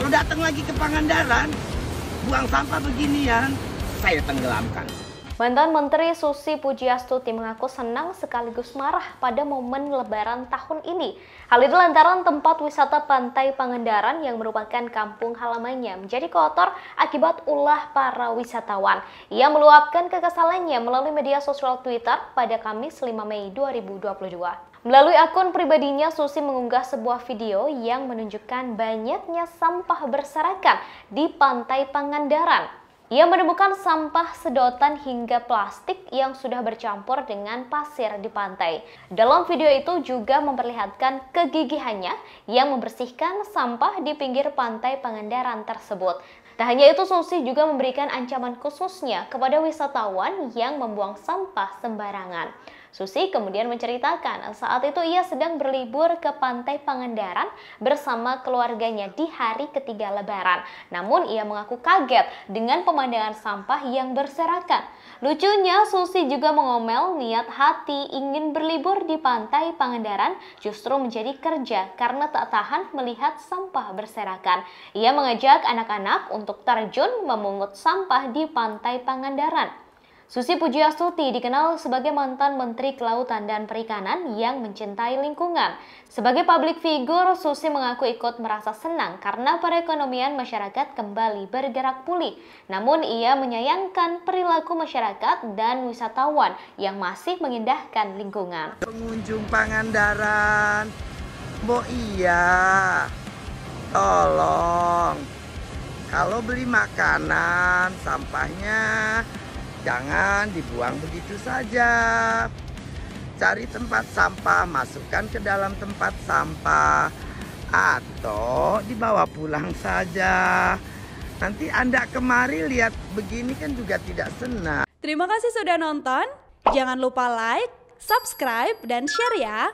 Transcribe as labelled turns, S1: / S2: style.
S1: Kalau datang lagi ke Pangandaran, buang sampah beginian, saya tenggelamkan.
S2: Mantan Menteri Susi Pujiastuti mengaku senang sekaligus marah pada momen Lebaran tahun ini. Hal itu lantaran tempat wisata Pantai Pangandaran yang merupakan kampung halamannya menjadi kotor akibat ulah para wisatawan. Ia meluapkan kekesalannya melalui media sosial Twitter pada Kamis 5 Mei 2022. Melalui akun pribadinya, Susi mengunggah sebuah video yang menunjukkan banyaknya sampah berserakan di Pantai Pangandaran. Ia menemukan sampah sedotan hingga plastik yang sudah bercampur dengan pasir di pantai. Dalam video itu juga memperlihatkan kegigihannya yang membersihkan sampah di pinggir Pantai Pangandaran tersebut. Tak hanya itu, Susi juga memberikan ancaman khususnya kepada wisatawan yang membuang sampah sembarangan. Susi kemudian menceritakan saat itu ia sedang berlibur ke Pantai Pangandaran bersama keluarganya di hari ketiga Lebaran. Namun ia mengaku kaget dengan pemandangan sampah yang berserakan. Lucunya, Susi juga mengomel niat hati ingin berlibur di Pantai Pangandaran justru menjadi kerja karena tak tahan melihat sampah berserakan. Ia mengajak anak-anak untuk terjun memungut sampah di Pantai Pangandaran. Susi Pujiastuti dikenal sebagai mantan Menteri Kelautan dan Perikanan yang mencintai lingkungan. Sebagai publik figur, Susi mengaku ikut merasa senang karena perekonomian masyarakat kembali bergerak pulih. Namun ia menyayangkan perilaku masyarakat dan wisatawan yang masih mengindahkan lingkungan.
S1: Pengunjung Pangandaran, iya, tolong. Kalau beli makanan, sampahnya jangan dibuang begitu saja. Cari tempat sampah, masukkan ke dalam tempat sampah, atau dibawa pulang saja. Nanti Anda kemari lihat begini kan juga tidak senang.
S3: Terima kasih sudah nonton. Jangan lupa like, subscribe, dan share ya.